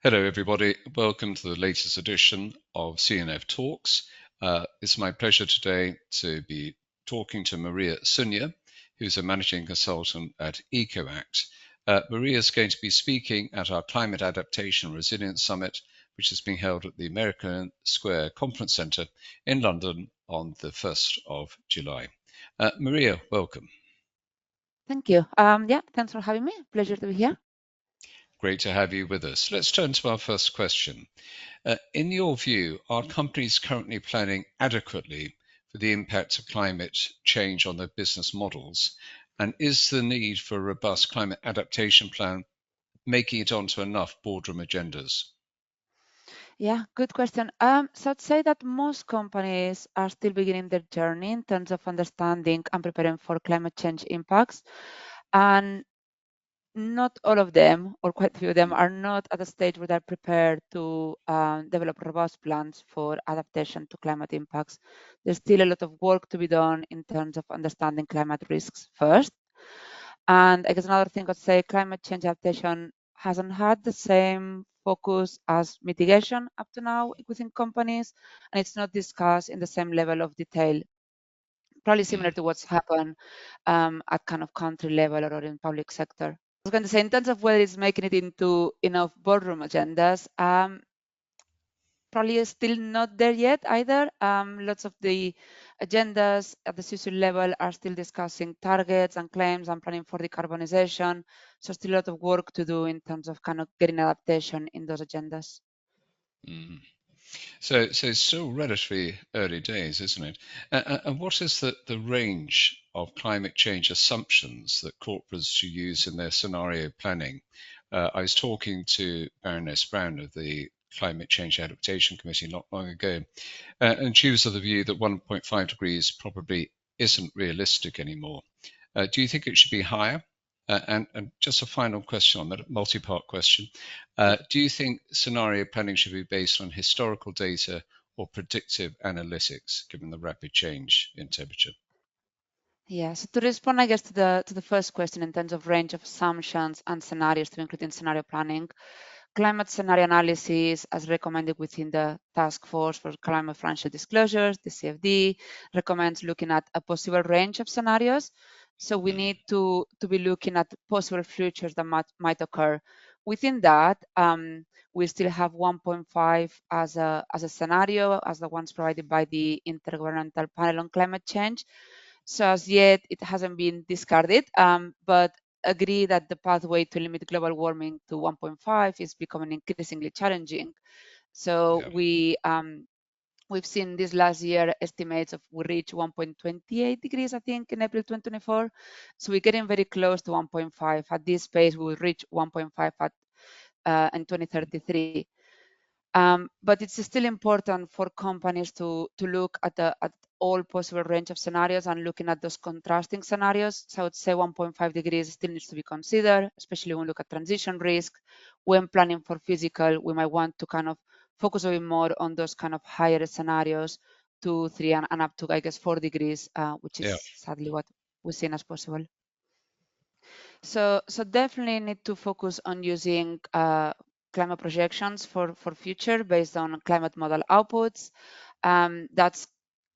Hello, everybody. Welcome to the latest edition of CNF Talks. It's my pleasure today to be talking to Maria Sunyer, who's a managing consultant at EcoAct. Maria is going to be speaking at our Climate Adaptation Resilience Summit, which is being held at the American Square Conference Centre in London on the 1st of July. Maria, welcome. Thank you. Thanks for having me. Pleasure to be here. Great to have you with us. Let's turn to our first question. In your view, are companies currently planning adequately for the impact of climate change on their business models? And is the need for a robust climate adaptation plan making it onto enough boardroom agendas? Yeah, good question. So I'd say that most companies are still beginning their journey in terms of understanding and preparing for climate change impacts. And not all of them, or quite a few of them, are not at a stage where they're prepared to develop robust plans for adaptation to climate impacts. There's still a lot of work to be done in terms of understanding climate risks first. And I guess another thing I'd say, climate change adaptation hasn't had the same focus as mitigation up to now within companies, and it's not discussed in the same level of detail, probably similar to what's happened at kind of country level or in public sector. I was going to say, in terms of whether it's making it into enough boardroom agendas, probably still not there yet either. Lots of the agendas at the CISO level are still discussing targets and claims and planning for decarbonization. So still a lot of work to do in terms of kind of getting adaptation in those agendas. Mm. So it's still relatively early days, isn't it? And what is the range of climate change assumptions that corporates should use in their scenario planning? I was talking to Baroness Brown of the Climate Change Adaptation Committee not long ago, and she was of the view that 1.5 degrees probably isn't realistic anymore. Do you think it should be higher? And just a final question on that, multi-part question. Do you think scenario planning should be based on historical data or predictive analytics, given the rapid change in temperature? Yeah, so to respond, I guess, to the first question in terms of range of assumptions and scenarios to include in scenario planning, climate scenario analysis, as recommended within the Task Force for Climate Financial Disclosures, the CFD, recommends looking at a possible range of scenarios. So we need to be looking at possible futures that might occur. Within that, we still have 1.5 as a scenario, as the ones provided by the Intergovernmental Panel on Climate Change. So as yet, it hasn't been discarded, but agree that the pathway to limit global warming to 1.5 is becoming increasingly challenging. So Yeah. we've seen this last year estimates of we reach 1.28 degrees, I think, in April 2024. So we're getting very close to 1.5. At this pace, we will reach 1.5 in 2033. But it's still important for companies to look at all possible range of scenarios and looking at those contrasting scenarios. So I would say 1.5 degrees still needs to be considered, especially when we look at transition risk. When planning for physical, we might want to kind of focus a bit more on those kind of higher scenarios, 2, 3, and up to, I guess, 4 degrees, which is sadly what we're seeing as possible. So definitely need to focus on using climate projections for future based on climate model outputs. That's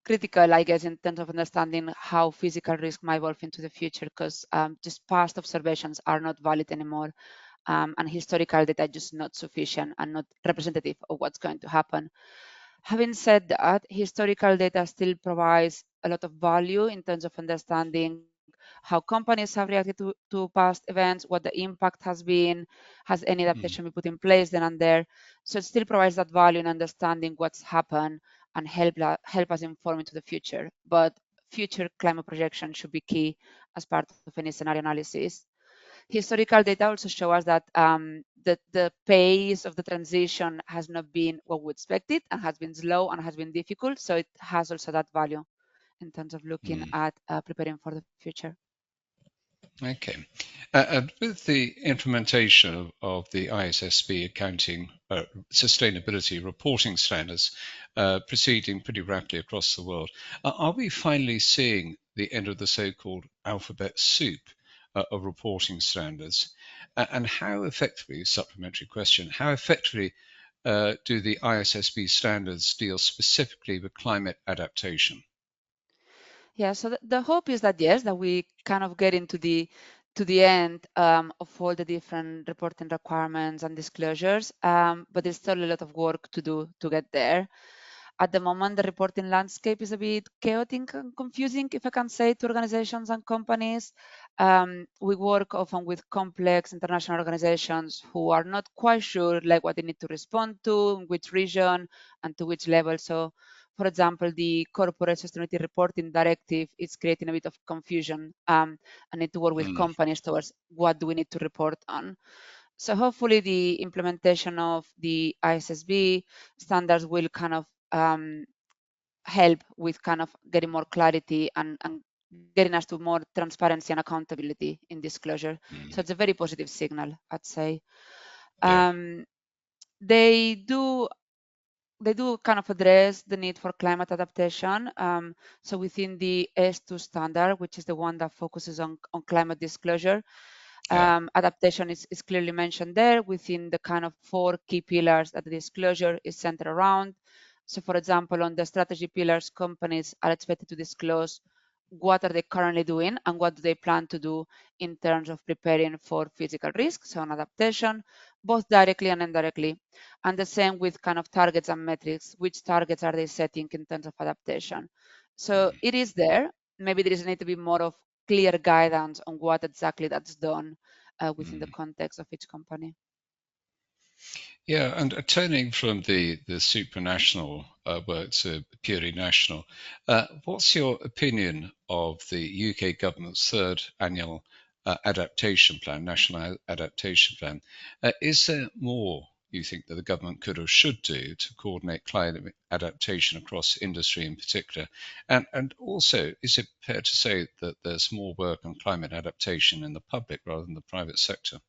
critical, I guess, in terms of understanding how physical risk might evolve into the future, because just past observations are not valid anymore. And historical data just not sufficient and not representative of what's going to happen. Having said that, historical data still provides a lot of value in terms of understanding how companies have reacted to past events, what the impact has been, has any adaptation been put in place then and there. So it still provides that value in understanding what's happened and help us inform into the future. But future climate projection should be key as part of any scenario analysis. Historical data also show us that the pace of the transition has not been what we expected and has been slow and has been difficult. So it has also that value in terms of looking at preparing for the future. Okay. And with the implementation of the ISSB accounting sustainability reporting standards proceeding pretty rapidly across the world, are we finally seeing the end of the so-called alphabet soup of reporting standards? And how effectively, supplementary question, how effectively do the ISSB standards deal specifically with climate adaptation? Yeah, so the hope is that yes, that we kind of get into the end of all the different reporting requirements and disclosures, but there's still a lot of work to do to get there. At the moment, the reporting landscape is a bit chaotic and confusing, if I can say, to organizations and companies. We work often with complex international organizations who are not quite sure like what they need to respond to, in which region, and to which level. So for example, the Corporate Sustainability Reporting Directive is creating a bit of confusion. I need to work with Mm, companies towards what do we need to report on. So hopefully the implementation of the ISSB standards will kind of help with kind of getting more clarity and getting us to more transparency and accountability in disclosure. So mm, it's a very positive signal, I'd say. yeah, Um, they do kind of address the need for climate adaptation. So within the S2 standard, which is the one that focuses on climate disclosure, yeah. adaptation is clearly mentioned there within the kind of four key pillars that the disclosure is centered around. So for example, on the strategy pillars, companies are expected to disclose what are they currently doing and what do they plan to do in terms of preparing for physical risks, so on adaptation, both directly and indirectly. And the same with kind of targets and metrics, which targets are they setting in terms of adaptation. So Mm, it is there. Maybe there is need to be more of clear guidance on what exactly that's done within the mm. context of each company. Yeah, and turning from the supranational work to purely national, what's your opinion of the UK government's third annual adaptation plan, national adaptation plan? Is there more you think that the government could or should do to coordinate climate adaptation across industry in particular? And also, is it fair to say that there's more work on climate adaptation in the public rather than the private sector?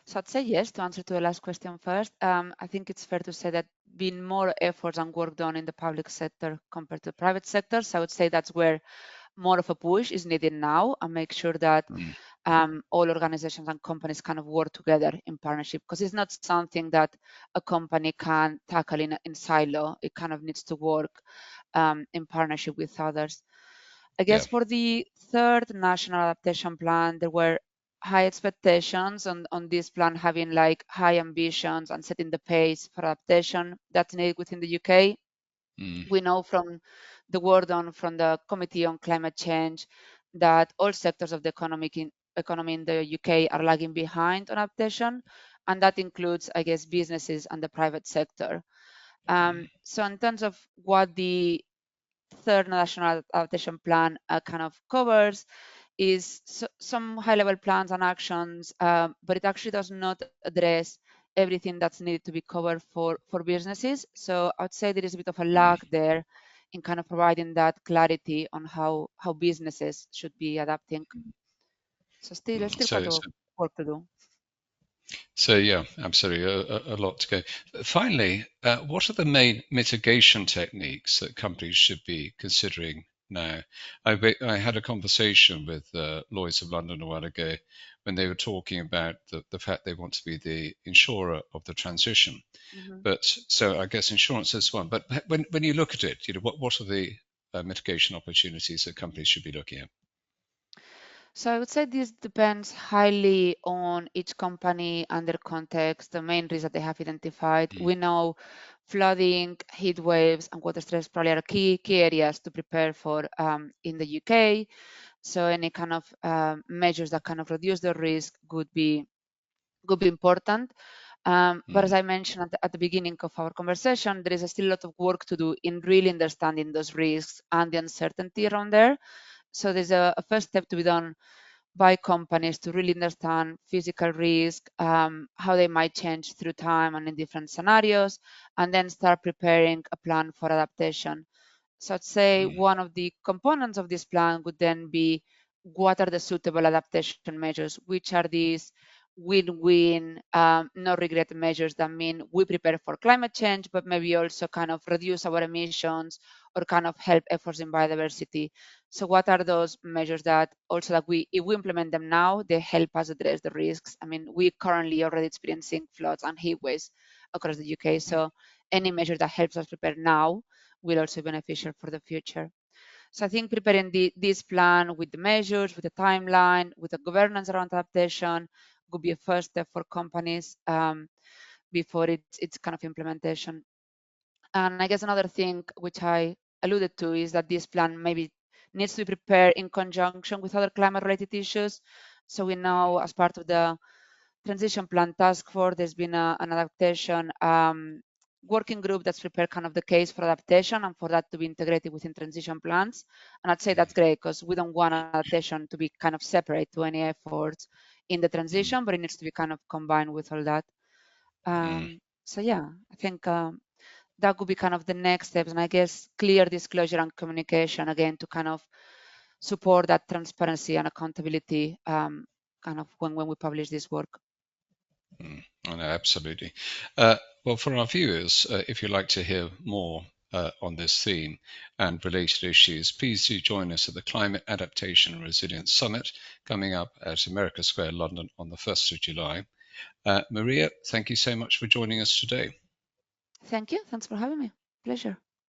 So I'd say yes to answer to the last question first. I think it's fair to say that been more efforts and work done in the public sector compared to the private sector. So I would say that's where more of a push is needed now and make sure that Mm, all organizations and companies kind of work together in partnership because it's not something that a company can tackle in silo. It kind of needs to work in partnership with others. I yeah. guess for the third national adaptation plan, there were high expectations on this plan having like high ambitions and setting the pace for adaptation that's needed within the UK. Mm, We know from the work done from the Committee on Climate Change that all sectors of the economy in the UK are lagging behind on adaptation, and that includes, I guess, businesses and the private sector. So in terms of what the third national adaptation plan kind of covers is some high-level plans and actions, but it actually does not address everything that's needed to be covered for businesses. So I would say there is a bit of a mm. lag there in kind of providing that clarity on how businesses should be adapting. So still quite So, a work to do. so yeah, absolutely, a lot to go. Finally, what are the main mitigation techniques that companies should be considering now? I had a conversation with Lloyd's of London a while ago when they were talking about the fact they want to be the insurer of the transition. Mhm. But so I guess insurance is one. But when you look at it, what are the mitigation opportunities that companies should be looking at? So I would say this depends highly on each company and their context, the main risks that they have identified. Mm, We know flooding, heat waves, and water stress probably are key areas to prepare for in the UK. So any kind of measures that kind of reduce the risk could be important. But as mm, I mentioned at the beginning of our conversation, there is still a lot of work to do in really understanding those risks and the uncertainty around there. So there's a first step to be done by companies to really understand physical risk, how they might change through time and in different scenarios, and then start preparing a plan for adaptation. So I'd say mm, one of the components of this plan would then be what are the suitable adaptation measures? Which are these win-win, no regret measures that mean we prepare for climate change, but maybe also kind of reduce our emissions or kind of help efforts in biodiversity. So what are those measures that also that if we implement them now, they help us address the risks? I mean, we currently already experiencing floods and heat waves across the UK. So any measure that helps us prepare now will also be beneficial for the future. So I think preparing this plan with the measures, with the timeline, with the governance around adaptation would be a first step for companies before it's kind of implementation. And I guess another thing which I alluded to is that this plan maybe needs to be prepared in conjunction with other climate-related issues. So we know as part of the transition plan task force, there's been an adaptation working group that's prepared kind of the case for adaptation and for that to be integrated within transition plans. And I'd say that's great because we don't want adaptation to be kind of separate to any efforts in the Mm, transition, but it needs to be kind of combined with all that. mm, So yeah, I think that could be kind of the next steps. And I guess clear disclosure and communication again to kind of support that transparency and accountability kind of when we publish this work. I know, absolutely. Well, for our viewers, if you'd like to hear more on this theme and related issues, please do join us at the Climate Adaptation and Resilience Summit coming up at America Square, London on the 1st of July. Maria, thank you so much for joining us today. Thank you. Thanks for having me. Pleasure.